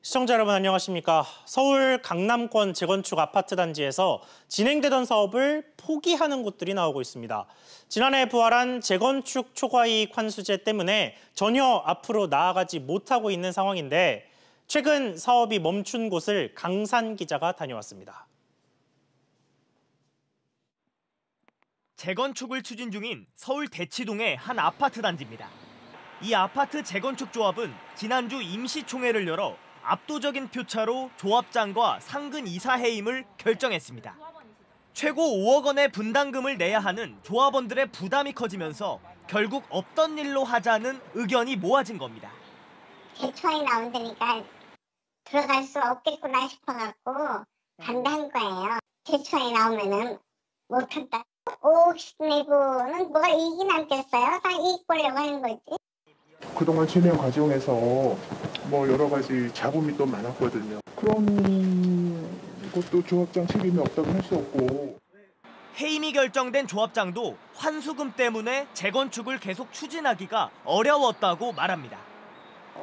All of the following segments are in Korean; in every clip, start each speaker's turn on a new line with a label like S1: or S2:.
S1: 시청자 여러분 안녕하십니까. 서울 강남권 재건축 아파트 단지에서 진행되던 사업을 포기하는 곳들이 나오고 있습니다. 지난해 부활한 재건축 초과이익 환수제 때문에 전혀 앞으로 나아가지 못하고 있는 상황인데 최근 사업이 멈춘 곳을 강산 기자가 다녀왔습니다.
S2: 재건축을 추진 중인 서울 대치동의 한 아파트 단지입니다. 이 아파트 재건축 조합은 지난주 임시총회를 열어 압도적인 표차로 조합장과 상근 이사 해임을 결정했습니다. 최고 5억 원의 분담금을 내야 하는 조합원들의 부담이 커지면서 결국 없던 일로 하자는 의견이 모아진 겁니다.
S3: 대초에 나온다니까 들어갈 수 없겠구나 싶어갖고 반대한 거예요. 대초에 나오면은 못한다. 5억씩 내고는 뭐가 이익이 남겠어요? 다 이익 보려고 하는 거지.
S4: 그동안 진행 과정에서 뭐 여러 가지 잡음이 또 많았거든요. 그런 것도 조합장 책임이 없다고 할 수 없고.
S2: 해임이 결정된 조합장도 환수금 때문에 재건축을 계속 추진하기가 어려웠다고 말합니다.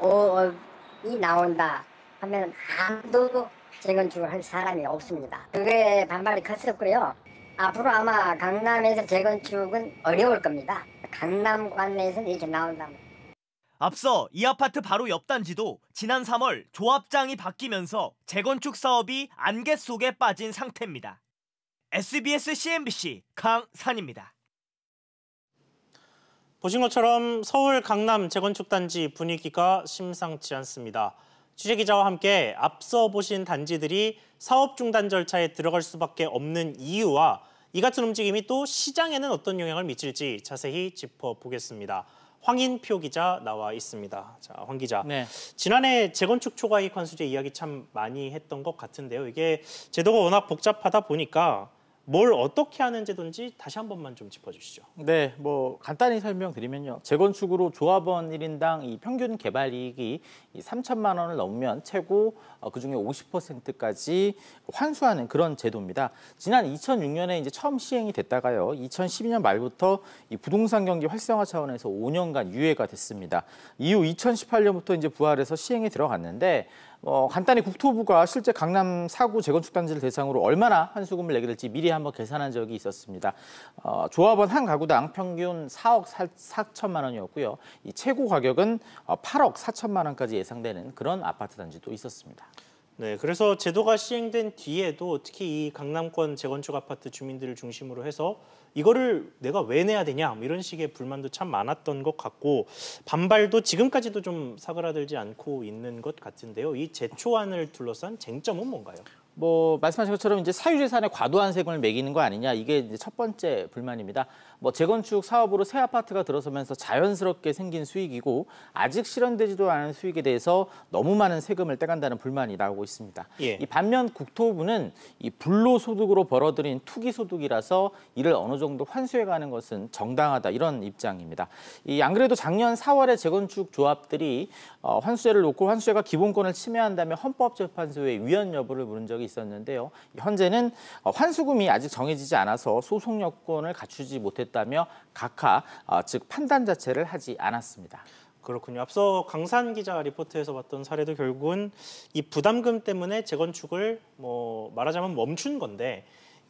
S5: 5억이 나온다 하면 아무도 재건축을 할 사람이 없습니다. 그게 반발이 컸었고요. 앞으로 아마 강남에서 재건축은 어려울 겁니다. 강남 관내에서는 이렇게 나온다면.
S2: 앞서 이 아파트 바로 옆 단지도 지난 3월 조합장이 바뀌면서 재건축 사업이 안개 속에 빠진 상태입니다. SBS CNBC 강산입니다.
S1: 보신 것처럼 서울 강남 재건축 단지 분위기가 심상치 않습니다. 취재기자와 함께 앞서 보신 단지들이 사업 중단 절차에 들어갈 수밖에 없는 이유와 이 같은 움직임이 또 시장에는 어떤 영향을 미칠지 자세히 짚어보겠습니다. 황인표 기자 나와 있습니다. 자, 황 기자. 네. 지난해 재건축 초과이익 환수제 이야기 참 많이 했던 것 같은데요. 이게 제도가 워낙 복잡하다 보니까 뭘 어떻게 하는 제도인지 다시 한 번만 좀 짚어주시죠.
S6: 네, 간단히 설명드리면요. 재건축으로 조합원 1인당 이 평균 개발이익이 3천만 원을 넘으면 최고 그중에 50%까지 환수하는 그런 제도입니다. 지난 2006년에 이제 처음 시행이 됐다가요. 2012년 말부터 이 부동산 경기 활성화 차원에서 5년간 유예가 됐습니다. 이후 2018년부터 이제 부활해서 시행에 들어갔는데 간단히 국토부가 실제 강남 4구 재건축 단지를 대상으로 얼마나 환수금을 내게 될지 미리 한번 계산한 적이 있었습니다. 조합원 한 가구당 평균 4억 4천만 원이었고요. 이 최고 가격은 8억 4천만 원까지 예상되는 그런 아파트 단지도 있었습니다.
S1: 네, 그래서 제도가 시행된 뒤에도 특히 이 강남권 재건축 아파트 주민들을 중심으로 해서 이거를 내가 왜 내야 되냐 이런 식의 불만도 참 많았던 것 같고 반발도 지금까지도 좀 사그라들지 않고 있는 것 같은데요. 이 재초안을 둘러싼 쟁점은 뭔가요?
S6: 말씀하신 것처럼 이제 사유재산에 과도한 세금을 매기는 거 아니냐 이게 이제 첫 번째 불만입니다. 재건축 사업으로 새 아파트가 들어서면서 자연스럽게 생긴 수익이고 아직 실현되지도 않은 수익에 대해서 너무 많은 세금을 떼간다는 불만이 나오고 있습니다. 예. 이 반면 국토부는 이 불로소득으로 벌어들인 투기소득이라서 이를 어느 정도 환수해가는 것은 정당하다 이런 입장입니다. 안 그래도 작년 4월에 재건축 조합들이 환수제를 놓고 환수제가 기본권을 침해한다며 헌법재판소에 위헌 여부를 물은 적이 있었는데요. 현재는 환수금이 아직 정해지지 않아서 소송 여건을 갖추지 못했다며 각하 즉 판단 자체를 하지 않았습니다.
S1: 그렇군요. 앞서 강산 기자 리포트에서 봤던 사례도 결국은 이 부담금 때문에 재건축을 말하자면 멈춘 건데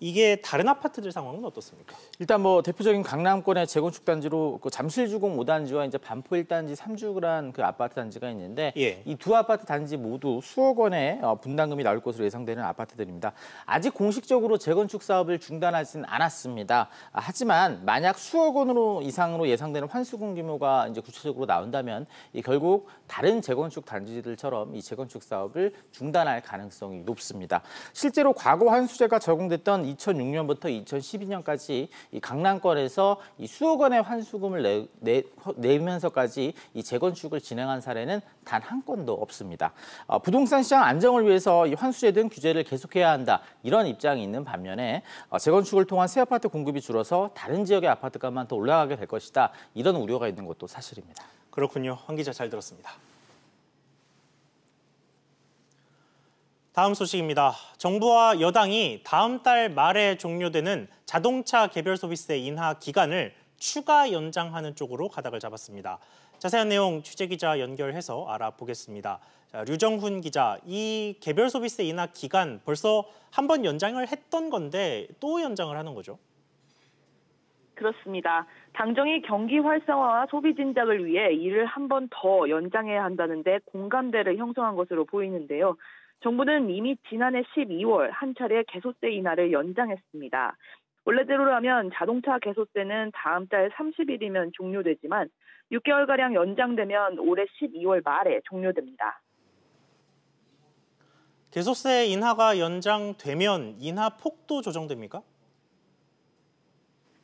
S1: 이게 다른 아파트들 상황은 어떻습니까?
S6: 일단 대표적인 강남권의 재건축 단지로 잠실주공 5단지와 이제 반포 1단지 3주구란 그 아파트 단지가 있는데 예. 이 두 아파트 단지 모두 수억 원의 분담금이 나올 것으로 예상되는 아파트들입니다. 아직 공식적으로 재건축 사업을 중단하지는 않았습니다. 하지만 만약 수억 원으로 이상으로 예상되는 환수금 규모가 이제 구체적으로 나온다면 결국 다른 재건축 단지들처럼 이 재건축 사업을 중단할 가능성이 높습니다. 실제로 과거 환수제가 적용됐던 2006년부터 2012년까지 이 강남권에서 이 수억 원의 환수금을 내면서까지 이 재건축을 진행한 사례는 단 한 건도 없습니다. 부동산 시장 안정을 위해서 이 환수제 등 규제를 계속해야 한다 이런 입장이 있는 반면에 재건축을 통한 새 아파트 공급이 줄어서 다른 지역의 아파트값만 더 올라가게 될 것이다 이런 우려가 있는 것도 사실입니다.
S1: 그렇군요. 황 기자 잘 들었습니다. 다음 소식입니다. 정부와 여당이 다음 달 말에 종료되는 자동차 개별 소비세 인하 기간을 추가 연장하는 쪽으로 가닥을 잡았습니다. 자세한 내용 취재기자 연결해서 알아보겠습니다. 자, 류정훈 기자, 이 개별 소비세 인하 기간 벌써 한 번 연장을 했던 건데 또 연장을 하는 거죠?
S7: 그렇습니다. 당정이 경기 활성화와 소비 진작을 위해 이를 한 번 더 연장해야 한다는데 공감대를 형성한 것으로 보이는데요. 정부는 이미 지난해 12월 한 차례 개소세 인하를 연장했습니다. 원래대로라면 자동차 개소세는 다음 달 30일이면 종료되지만 6개월가량 연장되면 올해 12월 말에 종료됩니다.
S1: 개소세 인하가 연장되면 인하 폭도 조정됩니까?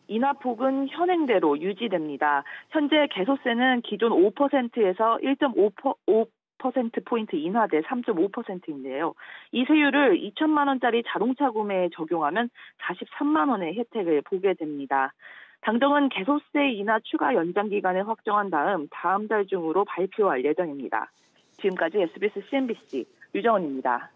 S7: 인하폭은 현행대로 유지됩니다. 현재 개소세는 기존 5%에서 1.5%포인트 인하돼 3.5%인데요. 이 세율을 2천만 원짜리 자동차 구매에 적용하면 43만 원의 혜택을 보게 됩니다. 당정은 개소세 인하 추가 연장 기간을 확정한 다음 달 중으로 발표할 예정입니다. 지금까지 SBS CNBC 류정원입니다.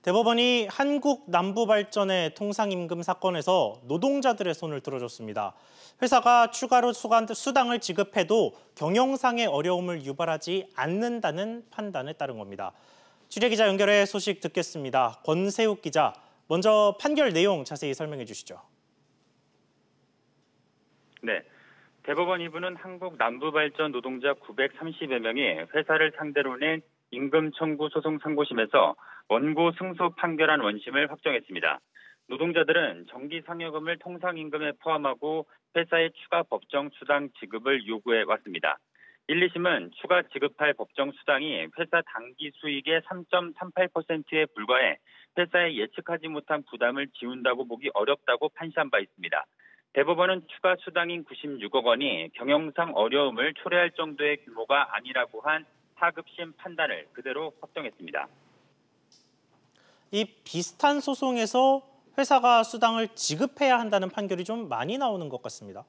S1: 대법원이 한국 남부발전의 통상임금 사건에서 노동자들의 손을 들어줬습니다. 회사가 추가로 수당을 지급해도 경영상의 어려움을 유발하지 않는다는 판단에 따른 겁니다. 취재기자 연결해 소식 듣겠습니다. 권세욱 기자, 먼저 판결 내용 자세히 설명해 주시죠.
S8: 네, 대법원 2부는 한국 남부발전 노동자 930여 명이 회사를 상대로 낸 임금 청구 소송 상고심에서 원고 승소 판결한 원심을 확정했습니다. 노동자들은 정기 상여금을 통상임금에 포함하고 회사의 추가 법정 수당 지급을 요구해 왔습니다. 1, 2심은 추가 지급할 법정 수당이 회사 당기 수익의 3.38%에 불과해 회사의 예측하지 못한 부담을 지운다고 보기 어렵다고 판시한 바 있습니다. 대법원은 추가 수당인 96억 원이 경영상 어려움을 초래할 정도의 규모가 아니라고 한 4급심 판단을 그대로 확정했습니다.
S1: 이 비슷한 소송에서 회사가 수당을 지급해야 한다는 판결이 좀 많이 나오는 것 같습니다.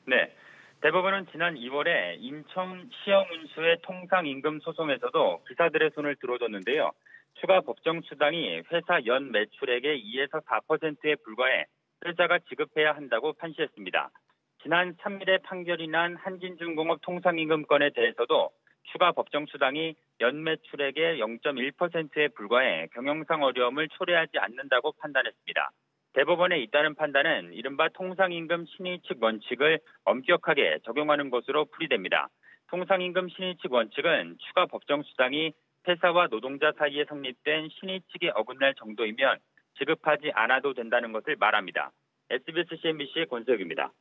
S8: 네, 대법원은 지난 2월에 인천 시영운수의 통상임금 소송에서도 기사들의 손을 들어줬는데요. 추가 법정 수당이 회사 연 매출액의 2에서 4%에 불과해 회사가 지급해야 한다고 판시했습니다. 지난 3일에 판결이 난 한진중공업 통상임금 건에 대해서도 추가 법정 수당이 연 매출액의 0.1%에 불과해 경영상 어려움을 초래하지 않는다고 판단했습니다. 대법원의 잇따른 판단은 이른바 통상임금 신의칙 원칙을 엄격하게 적용하는 것으로 풀이됩니다. 통상임금 신의칙 원칙은 추가 법정 수당이 회사와 노동자 사이에 성립된 신의칙에 어긋날 정도이면 지급하지 않아도 된다는 것을 말합니다. SBS CNBC의 권세욱입니다.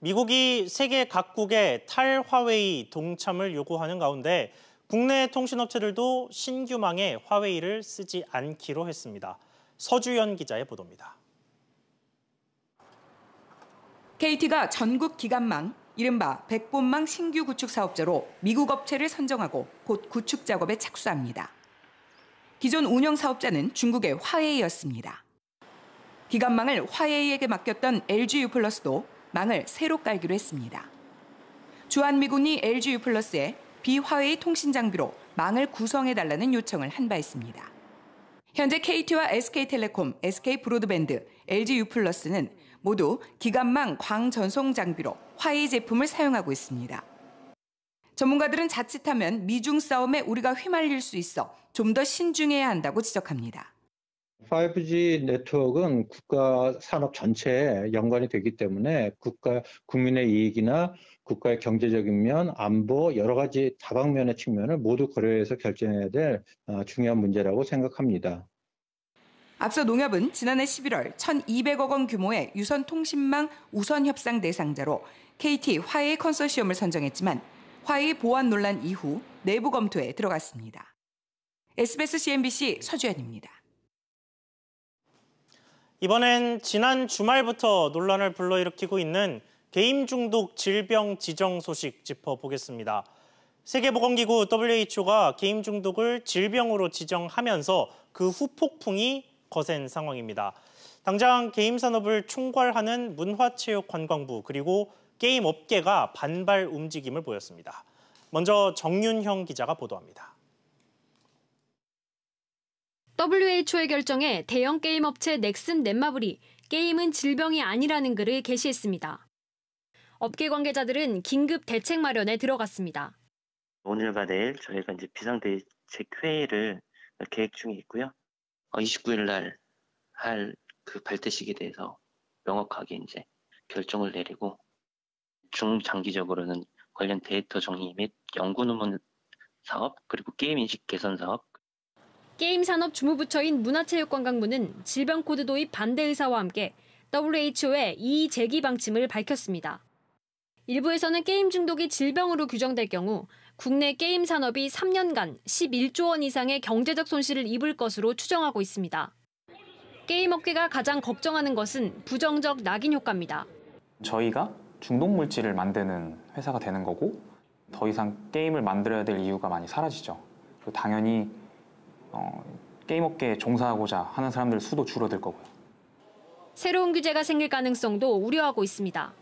S1: 미국이 세계 각국의 탈화웨이 동참을 요구하는 가운데 국내 통신업체들도 신규망에 화웨이를 쓰지 않기로 했습니다. 서주연 기자의 보도입니다.
S9: KT가 전국 기간망, 이른바 백본망 신규 구축 사업자로 미국 업체를 선정하고 곧 구축 작업에 착수합니다. 기존 운영 사업자는 중국의 화웨이였습니다. 기간망을 화웨이에게 맡겼던 LG유플러스도 망을 새로 깔기로 했습니다. 주한미군이 LG유플러스에 비화웨이 통신 장비로 망을 구성해달라는 요청을 한 바 있습니다. 현재 KT와 SK텔레콤, SK브로드밴드, LG유플러스는 모두 기간망 광전송 장비로 화웨이 제품을 사용하고 있습니다. 전문가들은 자칫하면 미중 싸움에 우리가 휘말릴 수 있어 좀 더 신중해야 한다고 지적합니다.
S10: 5G 네트워크는 국가 산업 전체에 연관이 되기 때문에 국민의 이익이나 국가의 경제적인 면, 안보 여러 가지 다방면의 측면을 모두 고려해서 결정해야 될 중요한 문제라고 생각합니다.
S9: 앞서 농협은 지난해 11월 1,200억 원 규모의 유선 통신망 우선 협상 대상자로 KT 화웨이 컨소시엄을 선정했지만 화웨이 보안 논란 이후 내부 검토에 들어갔습니다. SBS CNBC 서주연입니다.
S1: 이번엔 지난 주말부터 논란을 불러일으키고 있는 게임 중독 질병 지정 소식 짚어보겠습니다. 세계보건기구 WHO가 게임 중독을 질병으로 지정하면서 그 후폭풍이 거센 상황입니다. 당장 게임 산업을 총괄하는 문화체육관광부 그리고 게임 업계가 반발 움직임을 보였습니다. 먼저 정윤형 기자가 보도합니다.
S11: WHO의 결정에 대형 게임 업체 넥슨 넷마블이 게임은 질병이 아니라는 글을 게시했습니다. 업계 관계자들은 긴급 대책 마련에 들어갔습니다.
S12: 오늘과 내일 저희가 이제 비상대책 회의를 계획 중에 있고요. 29일 날 할 그 발대식에 대해서 명확하게 이제 결정을 내리고 중장기적으로는 관련 데이터 정리 및 연구 논문 사업 그리고 게임 인식 개선 사업.
S11: 게임 산업 주무부처인 문화체육관광부는 질병 코드 도입 반대 의사와 함께 WHO의 이의 제기 방침을 밝혔습니다. 일부에서는 게임 중독이 질병으로 규정될 경우 국내 게임 산업이 3년간 11조 원 이상의 경제적 손실을 입을 것으로 추정하고 있습니다. 게임 업계가 가장 걱정하는 것은 부정적 낙인 효과입니다.
S13: 저희가 중독 물질을 만드는 회사가 되는 거고 더 이상 게임을 만들어야 될 이유가 많이 사라지죠. 그리고 당연히 게임 업계에 종사하고자 하는 사람들 수도 줄어들 거고요.
S11: 새로운 규제가 생길 가능성도 우려하고 있습니다.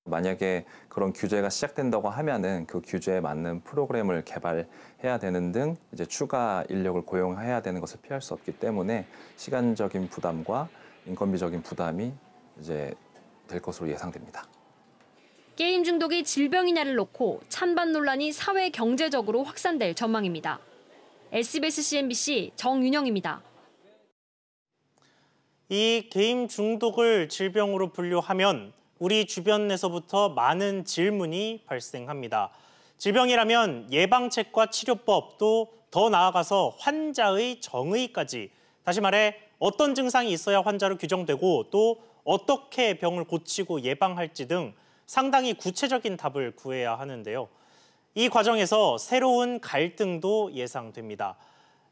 S14: 만약에 그런 규제가 시작된다고 하면은 그 규제에 맞는 프로그램을 개발해야 되는 등 이제 추가 인력을 고용해야 되는 것을 피할 수 없기 때문에 시간적인 부담과 인건비적인 부담이 이제 될 것으로 예상됩니다.
S11: 게임 중독이 질병이냐를 놓고 찬반 논란이 사회 경제적으로 확산될 전망입니다. SBS CNBC 정윤영입니다.
S1: 이 게임 중독을 질병으로 분류하면 우리 주변에서부터 많은 질문이 발생합니다. 질병이라면 예방책과 치료법 또 더 나아가서 환자의 정의까지, 다시 말해 어떤 증상이 있어야 환자로 규정되고 또 어떻게 병을 고치고 예방할지 등 상당히 구체적인 답을 구해야 하는데요. 이 과정에서 새로운 갈등도 예상됩니다.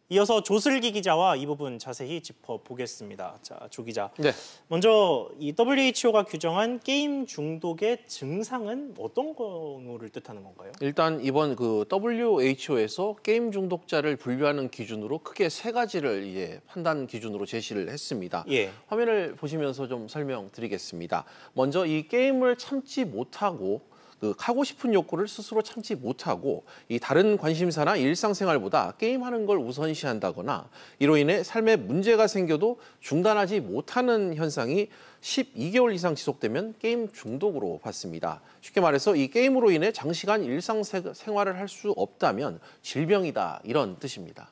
S1: 이어서 조슬기 기자와 이 부분 자세히 짚어보겠습니다. 자, 조 기자.
S15: 네.
S1: 먼저 이 WHO가 규정한 게임 중독의 증상은 어떤 거를 뜻하는 건가요?
S15: 일단 이번 그 WHO에서 게임 중독자를 분류하는 기준으로 크게 세 가지를 이제 판단 기준으로 제시를 했습니다.
S1: 예.
S15: 화면을 보시면서 좀 설명드리겠습니다. 먼저 이 게임을 참지 못하고 하고 싶은 욕구를 스스로 참지 못하고 이 다른 관심사나 일상생활보다 게임하는 걸 우선시한다거나 이로 인해 삶에 문제가 생겨도 중단하지 못하는 현상이 12개월 이상 지속되면 게임 중독으로 봤습니다. 쉽게 말해서 이 게임으로 인해 장시간 일상생활을 할 수 없다면 질병이다, 이런 뜻입니다.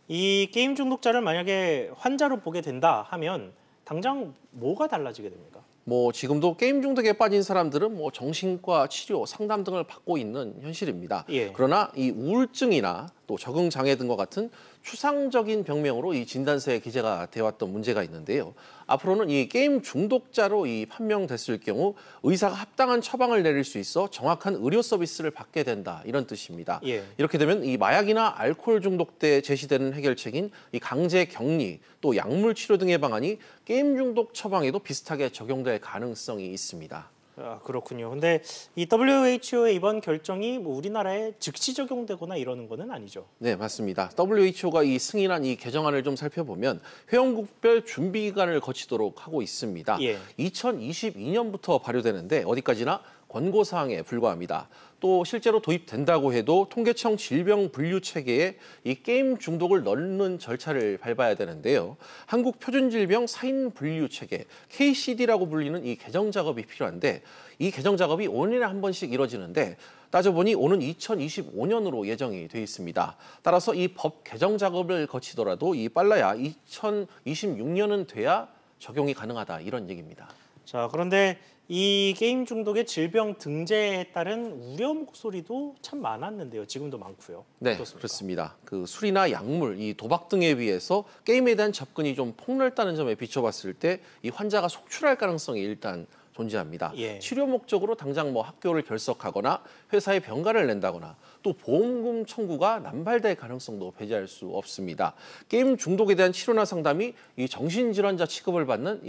S1: 이 게임 중독자를 만약에 환자로 보게 된다 하면 당장 뭐가 달라지게 됩니까?
S15: 지금도 게임 중독에 빠진 사람들은 정신과 치료, 상담 등을 받고 있는 현실입니다.
S1: 예.
S15: 그러나 이 우울증이나 또 적응 장애 등과 같은 추상적인 병명으로 이 진단서에 기재가 되어왔던 문제가 있는데요. 앞으로는 이 게임 중독자로 판명됐을 경우 의사가 합당한 처방을 내릴 수 있어 정확한 의료 서비스를 받게 된다, 이런 뜻입니다.
S1: 예.
S15: 이렇게 되면 이 마약이나 알코올 중독 때 제시되는 해결책인 이 강제 격리, 또 약물 치료 등의 방안이 게임 중독 처방에도 비슷하게 적용될 가능성이 있습니다.
S1: 아, 그렇군요. 근데 이 WHO의 이번 결정이 우리나라에 즉시 적용되거나 이러는 거는 아니죠?
S15: 네, 맞습니다. WHO가 이 승인한 이 개정안을 좀 살펴보면 회원국별 준비 기간을 거치도록 하고 있습니다.
S1: 예.
S15: 2022년부터 발효되는데 어디까지나 권고사항에 불과합니다. 또 실제로 도입된다고 해도 통계청 질병 분류 체계에 이 게임 중독을 넣는 절차를 밟아야 되는데요. 한국 표준질병 사인 분류 체계 KCD라고 불리는 이 개정 작업이 필요한데 이 개정 작업이 5년에 한 번씩 이뤄지는데 따져보니 오는 2025년으로 예정이 돼 있습니다. 따라서 이 법 개정 작업을 거치더라도 빨라야 2026년은 돼야 적용이 가능하다, 이런 얘기입니다.
S1: 자, 그런데 이 게임 중독의 질병 등재에 따른 우려 목소리도 참 많았는데요. 지금도 많고요.
S15: 네,
S1: 어떻습니까?
S15: 그렇습니다. 술이나 약물, 이 도박 등에 비해서 게임에 대한 접근이 좀 폭넓다는 점에 비춰봤을 때 이 환자가 속출할 가능성이 일단 존재합니다.
S1: 예.
S15: 치료 목적으로 당장 학교를 결석하거나 회사에 병가를 낸다거나 또 보험금 청구가 남발될 가능성도 배제할 수 없습니다. 게임 중독에 대한 치료나 상담이 이 정신질환자 취급을 받는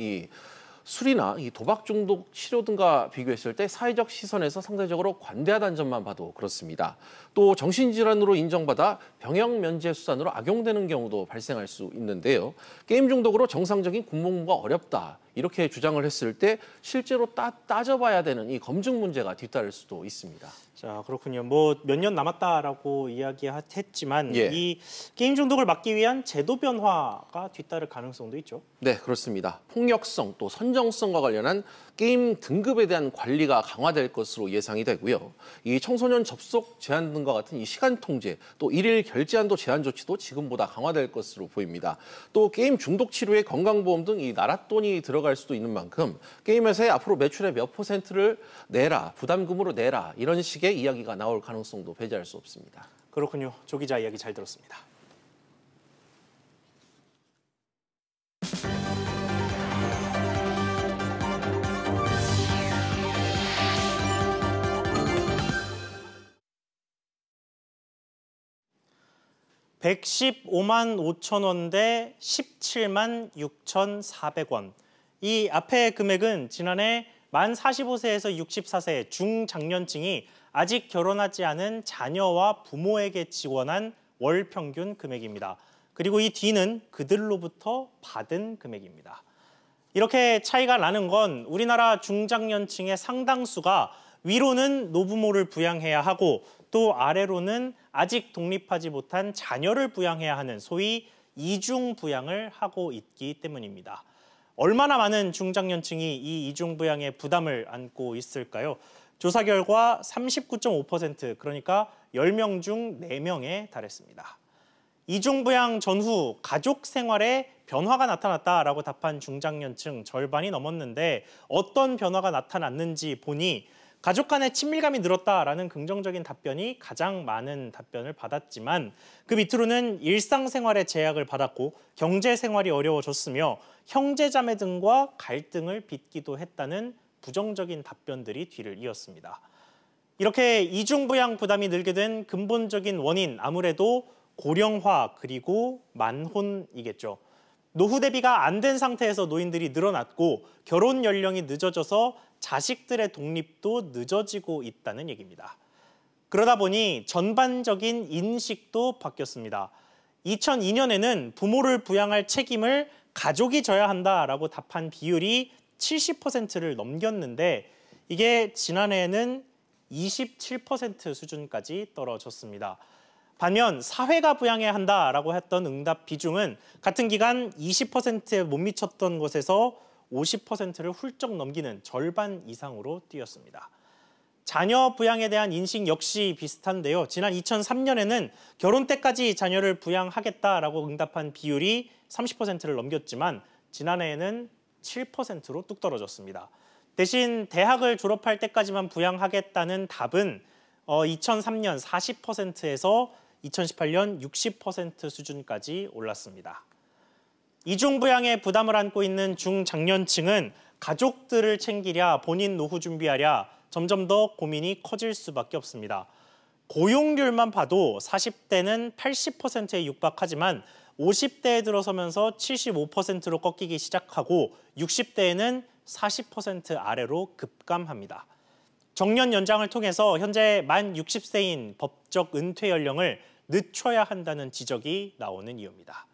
S15: 술이나 도박 중독 치료 등과 비교했을 때 사회적 시선에서 상대적으로 관대하다는 점만 봐도 그렇습니다. 또 정신질환으로 인정받아 병역 면제 수단으로 악용되는 경우도 발생할 수 있는데요. 게임 중독으로 정상적인 군복무가 어렵다, 이렇게 주장을 했을 때 실제로 따져봐야 되는 이 검증 문제가 뒤따를 수도 있습니다.
S1: 자, 그렇군요. 뭐 몇 년 남았다라고 이야기했지만
S15: 예.
S1: 이 게임 중독을 막기 위한 제도 변화가 뒤따를 가능성도 있죠.
S15: 네, 그렇습니다. 폭력성 또 선정성과 관련한 게임 등급에 대한 관리가 강화될 것으로 예상이 되고요. 이 청소년 접속 제한 등과 같은 이 시간 통제, 또 일일 결제한도 제한 조치도 지금보다 강화될 것으로 보입니다. 또 게임 중독 치료에 건강보험 등 이 나랏돈이 들어갈 수도 있는 만큼 게임 회사에 앞으로 매출의 몇 %를 내라, 부담금으로 내라 이런 식의 이야기가 나올 가능성도 배제할 수 없습니다.
S1: 그렇군요. 조 기자 이야기 잘 들었습니다. (115만 5천 원) 대 (17만 6,400원). 이 앞의 금액은 지난해 만 45세에서 64세 중장년층이 아직 결혼하지 않은 자녀와 부모에게 지원한 월 평균 금액입니다. 그리고 이 뒤는 그들로부터 받은 금액입니다. 이렇게 차이가 나는 건 우리나라 중장년층의 상당수가 위로는 노부모를 부양해야 하고 또 아래로는 아직 독립하지 못한 자녀를 부양해야 하는 소위 이중부양을 하고 있기 때문입니다. 얼마나 많은 중장년층이 이 이중부양의 부담을 안고 있을까요? 조사 결과 39.5%, 그러니까 10명 중 4명에 달했습니다. 이중부양 전후 가족 생활에 변화가 나타났다라고 답한 중장년층 절반이 넘었는데 어떤 변화가 나타났는지 보니 가족 간의 친밀감이 늘었다라는 긍정적인 답변이 가장 많은 답변을 받았지만 그 밑으로는 일상생활에 제약을 받았고 경제생활이 어려워졌으며 형제자매 등과 갈등을 빚기도 했다는 부정적인 답변들이 뒤를 이었습니다. 이렇게 이중부양 부담이 늘게 된 근본적인 원인 아무래도 고령화 그리고 만혼이겠죠. 노후 대비가 안 된 상태에서 노인들이 늘어났고 결혼 연령이 늦어져서 자식들의 독립도 늦어지고 있다는 얘기입니다. 그러다 보니 전반적인 인식도 바뀌었습니다. 2002년에는 부모를 부양할 책임을 가족이 져야 한다라고 답한 비율이 70%를 넘겼는데 이게 지난해에는 27% 수준까지 떨어졌습니다. 반면 사회가 부양해야 한다라고 했던 응답 비중은 같은 기간 20%에 못 미쳤던 것에서 50%를 훌쩍 넘기는 절반 이상으로 뛰었습니다. 자녀 부양에 대한 인식 역시 비슷한데요. 지난 2003년에는 결혼 때까지 자녀를 부양하겠다라고 응답한 비율이 30%를 넘겼지만 지난해에는 7%로 뚝 떨어졌습니다. 대신 대학을 졸업할 때까지만 부양하겠다는 답은 2003년 40%에서 2018년 60% 수준까지 올랐습니다. 이중부양에 부담을 안고 있는 중장년층은 가족들을 챙기랴, 본인 노후 준비하랴 점점 더 고민이 커질 수밖에 없습니다. 고용률만 봐도 40대는 80%에 육박하지만 50대에 들어서면서 75%로 꺾이기 시작하고 60대에는 40% 아래로 급감합니다. 정년 연장을 통해서 현재 만 60세인 법적 은퇴 연령을 늦춰야 한다는 지적이 나오는 이유입니다.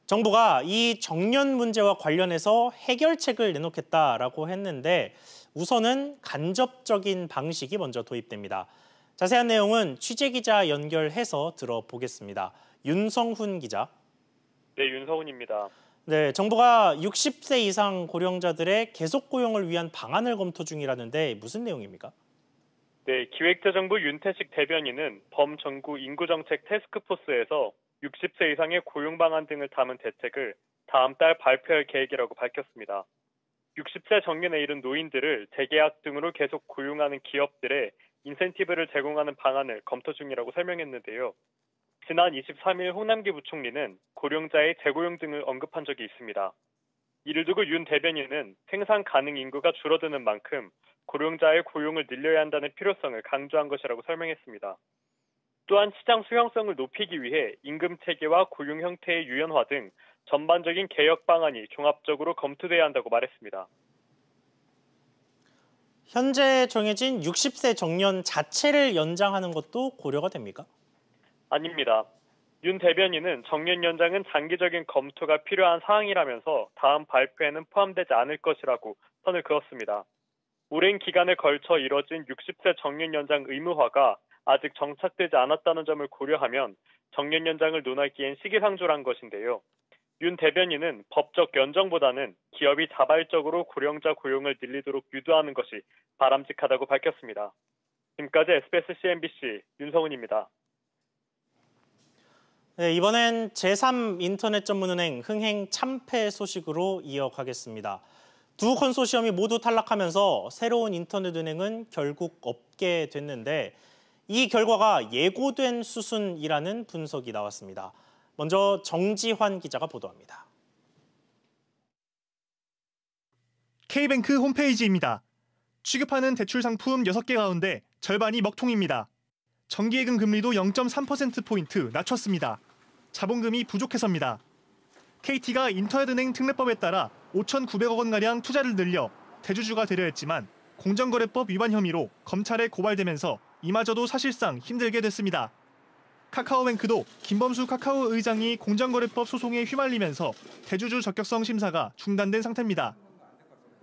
S1: 정부가 이 정년 문제와 관련해서 해결책을 내놓겠다라고 했는데 우선은 간접적인 방식이 먼저 도입됩니다. 자세한 내용은 취재기자 연결해서 들어보겠습니다. 윤성훈 기자.
S16: 네, 윤성훈입니다.
S1: 네, 정부가 60세 이상 고령자들의 계속 고용을 위한 방안을 검토 중이라는데 무슨 내용입니까?
S16: 네, 기획재정부 윤태식 대변인은 범정부 인구정책 태스크포스에서 60세 이상의 고용 방안 등을 담은 대책을 다음 달 발표할 계획이라고 밝혔습니다. 60세 정년에 이른 노인들을 재계약 등으로 계속 고용하는 기업들의 인센티브를 제공하는 방안을 검토 중이라고 설명했는데요. 지난 23일 홍남기 부총리는 고령자의 재고용 등을 언급한 적이 있습니다. 이를 두고 윤 대변인은 생산 가능 인구가 줄어드는 만큼 고령자의 고용을 늘려야 한다는 필요성을 강조한 것이라고 설명했습니다. 또한 시장 수용성을 높이기 위해 임금 체계와 고용 형태의 유연화 등 전반적인 개혁 방안이 종합적으로 검토돼야 한다고 말했습니다.
S1: 현재 정해진 60세 정년 자체를 연장하는 것도 고려가 됩니까?
S16: 아닙니다. 윤 대변인은 정년 연장은 장기적인 검토가 필요한 사항이라면서 다음 발표에는 포함되지 않을 것이라고 선을 그었습니다. 오랜 기간에 걸쳐 이뤄진 60세 정년 연장 의무화가 아직 정착되지 않았다는 점을 고려하면 정년 연장을 논하기엔 시기상조란 것인데요. 윤 대변인은 법적 연정보다는 기업이 자발적으로 고령자 고용을 늘리도록 유도하는 것이 바람직하다고 밝혔습니다. 지금까지 SBS CNBC 윤성훈입니다.
S1: 네, 이번엔 제3 인터넷 전문은행 흥행 참패 소식으로 이어가겠습니다. 두 컨소시엄이 모두 탈락하면서 새로운 인터넷 은행은 결국 없게 됐는데 이 결과가 예고된 수순이라는 분석이 나왔습니다. 먼저 정지환 기자가 보도합니다.
S17: K뱅크 홈페이지입니다. 취급하는 대출 상품 6개 가운데 절반이 먹통입니다. 정기예금 금리도 0.3%포인트 낮췄습니다. 자본금이 부족해서입니다. KT가 인터넷은행 특례법에 따라 5,900억 원가량 투자를 늘려 대주주가 되려 했지만 공정거래법 위반 혐의로 검찰에 고발되면서 이마저도 사실상 힘들게 됐습니다. 카카오뱅크도 김범수 카카오 의장이 공정거래법 소송에 휘말리면서 대주주 적격성 심사가 중단된 상태입니다.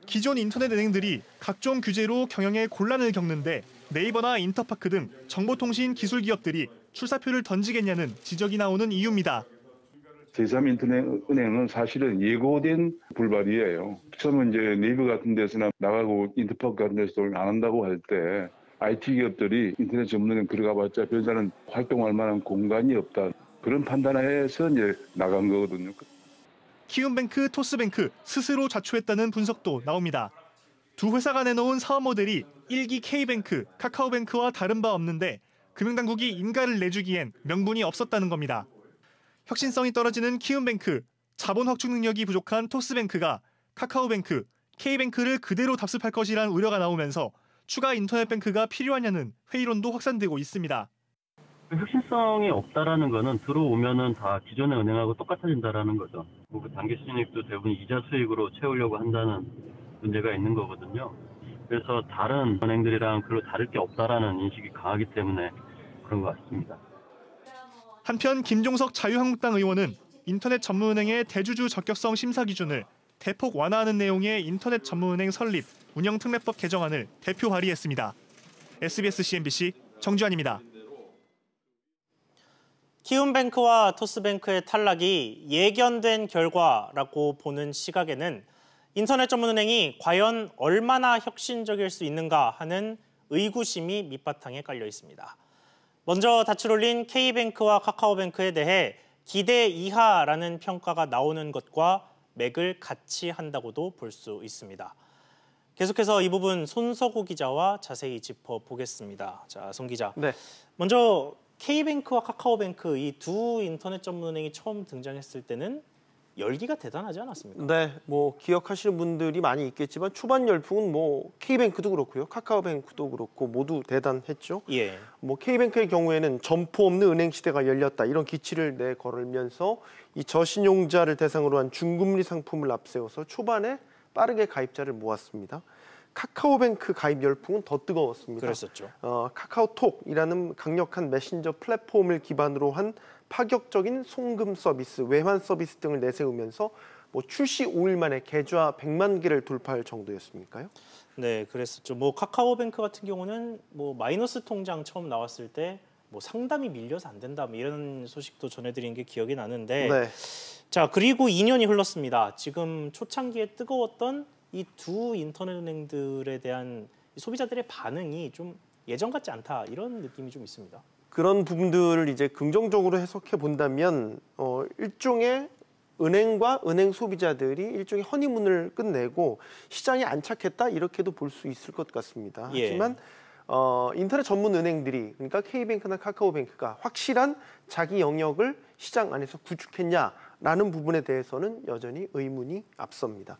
S17: 기존 인터넷 은행들이 각종 규제로 경영에 곤란을 겪는데 네이버나 인터파크 등 정보통신 기술 기업들이 출사표를 던지겠냐는 지적이 나오는 이유입니다.
S18: 제3 인터넷 은행은 사실은 예고된 불발이에요. 처음에 이제 네이버 같은 데서나 나가고 인터파크 같은 데서도 안 한다고 할 때 IT 기업들이 인터넷 전문은행 들어가봤자 별다른 활동할 만한 공간이 없다. 그런 판단에서 이제 나간 거거든요.
S17: 키움뱅크, 토스뱅크 스스로 자초했다는 분석도 나옵니다. 두 회사가 내놓은 사업 모델이 1기 K뱅크, 카카오뱅크와 다른 바 없는데 금융당국이 인가를 내주기엔 명분이 없었다는 겁니다. 혁신성이 떨어지는 키움뱅크, 자본 확충 능력이 부족한 토스뱅크가 카카오뱅크, K뱅크를 그대로 답습할 것이라는 우려가 나오면서 추가 인터넷뱅크가 필요하냐는 회의론도 확산되고 있습니다.
S19: 혁신성이 없다라는 거는 들어오면은 다 기존의 은행하고 똑같아진다라는 거죠. 그 단기 수익도 대부분 이자 수익으로 채우려고 한다는 문제가 있는 거거든요. 그래서 다른 은행들이랑 별로 다를 게 없다라는 인식이 강하기 때문에 그런 것 같습니다.
S17: 한편 김종석 자유한국당 의원은 인터넷 전문은행의 대주주 적격성 심사 기준을 대폭 완화하는 내용의 인터넷 전문은행 설립, 운영특례법 개정안을 대표 발의했습니다. SBS CNBC 정주환입니다.
S1: 키움뱅크와 토스뱅크의 탈락이 예견된 결과라고 보는 시각에는 인터넷 전문은행이 과연 얼마나 혁신적일 수 있는가 하는 의구심이 밑바탕에 깔려 있습니다. 먼저 닻을 올린 K뱅크와 카카오뱅크에 대해 기대 이하라는 평가가 나오는 것과 맥을 같이 한다고도 볼 수 있습니다. 계속해서 이 부분 손석우 기자와 자세히 짚어보겠습니다. 자, 송 기자.
S15: 네.
S1: 먼저 K뱅크와 카카오뱅크 이 두 인터넷 전문은행이 처음 등장했을 때는 열기가 대단하지 않았습니까?
S20: 네, 뭐 기억하시는 분들이 많이 있겠지만 초반 열풍은 뭐 K뱅크도 그렇고요, 카카오뱅크도 그렇고 모두 대단했죠.
S1: 예.
S20: 뭐 K뱅크의 경우에는 점포 없는 은행 시대가 열렸다 이런 기치를 내걸으면서 이 저신용자를 대상으로 한 중금리 상품을 앞세워서 초반에 빠르게 가입자를 모았습니다. 카카오뱅크 가입 열풍은 더 뜨거웠습니다.
S1: 그랬었죠.
S20: 카카오톡이라는 강력한 메신저 플랫폼을 기반으로 한 파격적인 송금 서비스, 외환 서비스 등을 내세우면서 뭐 출시 5일 만에 계좌 100만 개를 돌파할 정도였으니까요.
S1: 네, 그랬었죠. 뭐 카카오뱅크 같은 경우는 뭐 마이너스 통장 처음 나왔을 때 뭐 상담이 밀려서 안 된다, 뭐 이런 소식도 전해드린 게 기억이 나는데,
S20: 네.
S1: 자 그리고 2년이 흘렀습니다. 지금 초창기에 뜨거웠던 이 두 인터넷 은행들에 대한 소비자들의 반응이 좀 예전 같지 않다, 이런 느낌이 좀 있습니다.
S20: 그런 부분들을 이제 긍정적으로 해석해 본다면 일종의 은행과 은행 소비자들이 일종의 허니문을 끝내고 시장에 안착했다 이렇게도 볼 수 있을 것 같습니다.
S1: 예.
S20: 하지만 인터넷 전문 은행들이, 그러니까 K뱅크나 카카오뱅크가 확실한 자기 영역을 시장 안에서 구축했냐라는 부분에 대해서는 여전히 의문이 앞섭니다.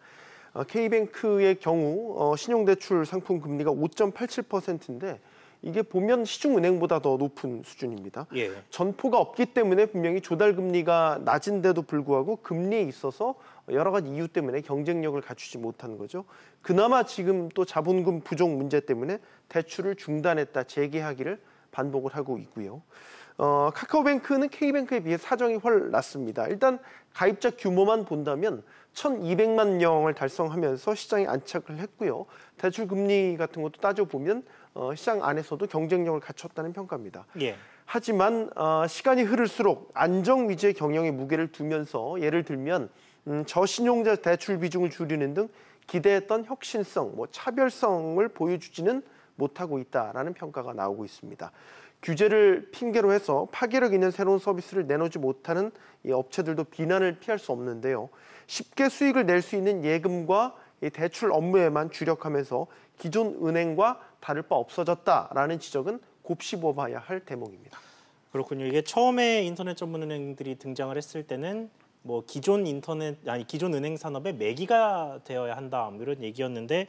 S20: K뱅크의 경우 신용대출 상품 금리가 5.87%인데 이게 보면 시중은행보다 더 높은 수준입니다.
S1: 예.
S20: 전포가 없기 때문에 분명히 조달금리가 낮은데도 불구하고 금리에 있어서 여러 가지 이유 때문에 경쟁력을 갖추지 못하는 거죠. 그나마 지금 또 자본금 부족 문제 때문에 대출을 중단했다 재개하기를 반복을 하고 있고요. 카카오뱅크는 K뱅크에 비해 사정이 훨 낫습니다. 일단 가입자 규모만 본다면 1,200만 명을 달성하면서 시장에 안착을 했고요. 대출 금리 같은 것도 따져보면 시장 안에서도 경쟁력을 갖췄다는 평가입니다.
S1: 예.
S20: 하지만 시간이 흐를수록 안정 위주의 경영에 무게를 두면서 예를 들면 저신용자 대출 비중을 줄이는 등 기대했던 혁신성, 차별성을 보여주지는 못하고 있다라는 평가가 나오고 있습니다. 규제를 핑계로 해서 파괴력 있는 새로운 서비스를 내놓지 못하는 이 업체들도 비난을 피할 수 없는데요. 쉽게 수익을 낼 수 있는 예금과 이 대출 업무에만 주력하면서 기존 은행과 다를 바 없어졌다라는 지적은 곱씹어봐야 할 대목입니다.
S1: 그렇군요. 이게 처음에 인터넷 전문 은행들이 등장을 했을 때는 기존 은행 산업의 매기가 되어야 한다 이런 얘기였는데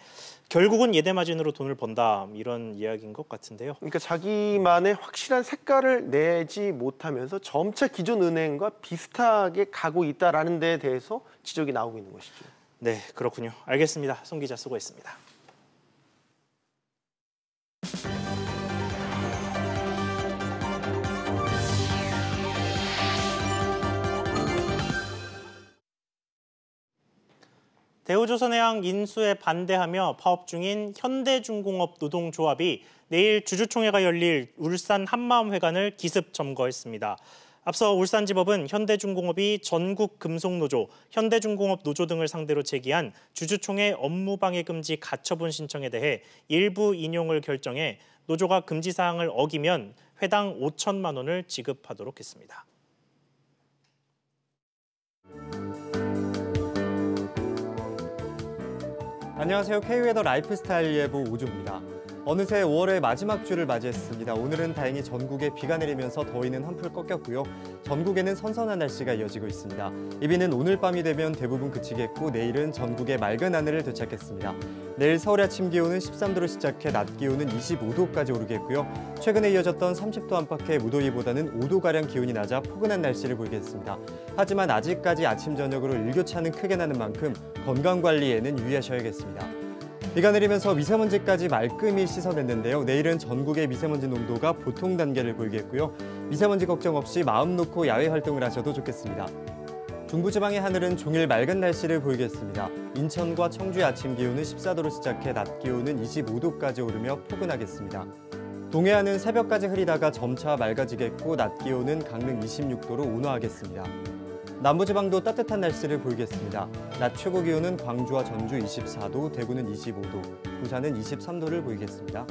S1: 결국은 예대마진으로 돈을 번다 이런 이야기인 것 같은데요.
S20: 그러니까 자기만의 확실한 색깔을 내지 못하면서 점차 기존 은행과 비슷하게 가고 있다라는 데에 대해서 지적이 나오고 있는 것이죠.
S1: 네, 그렇군요. 알겠습니다. 송 기자 수고했습니다. 대우조선해양 인수에 반대하며 파업 중인 현대중공업 노동조합이 내일 주주총회가 열릴 울산 한마음회관을 기습 점거했습니다. 앞서 울산지법은 현대중공업이 전국금속노조, 현대중공업 노조 등을 상대로 제기한 주주총회 업무방해 금지 가처분 신청에 대해 일부 인용을 결정해 노조가 금지 사항을 어기면 회당 5천만 원을 지급하도록 했습니다.
S21: 안녕하세요. K웨더 라이프스타일 예보 오주입니다. 어느새 5월의 마지막 주를 맞이했습니다. 오늘은 다행히 전국에 비가 내리면서 더위는 한풀 꺾였고요. 전국에는 선선한 날씨가 이어지고 있습니다. 이 비는 오늘 밤이 되면 대부분 그치겠고 내일은 전국에 맑은 하늘을 되찾겠습니다. 내일 서울 아침 기온은 13도로 시작해 낮 기온은 25도까지 오르겠고요. 최근에 이어졌던 30도 안팎의 무더위보다는 5도가량 기온이 낮아 포근한 날씨를 보이겠습니다. 하지만 아직까지 아침 저녁으로 일교차는 크게 나는 만큼 건강관리에는 유의하셔야겠습니다. 비가 내리면서 미세먼지까지 말끔히 씻어냈는데요. 내일은 전국의 미세먼지 농도가 보통 단계를 보이겠고요. 미세먼지 걱정 없이 마음 놓고 야외 활동을 하셔도 좋겠습니다. 중부지방의 하늘은 종일 맑은 날씨를 보이겠습니다. 인천과 청주의 아침 기온은 14도로 시작해 낮 기온은 25도까지 오르며 포근하겠습니다. 동해안은 새벽까지 흐리다가 점차 맑아지겠고 낮 기온은 강릉 26도로 온화하겠습니다. 남부지방도 따뜻한 날씨를 보이겠습니다. 낮 최고 기온은 광주와 전주 24도, 대구는 25도, 부산은 23도를 보이겠습니다.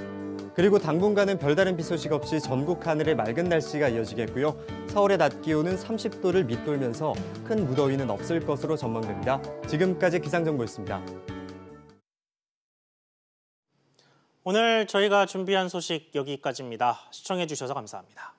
S21: 그리고 당분간은 별다른 비 소식 없이 전국 하늘에 맑은 날씨가 이어지겠고요. 서울의 낮 기온은 30도를 밑돌면서 큰 무더위는 없을 것으로 전망됩니다. 지금까지 기상정보였습니다.
S1: 오늘 저희가 준비한 소식 여기까지입니다. 시청해 주셔서 감사합니다.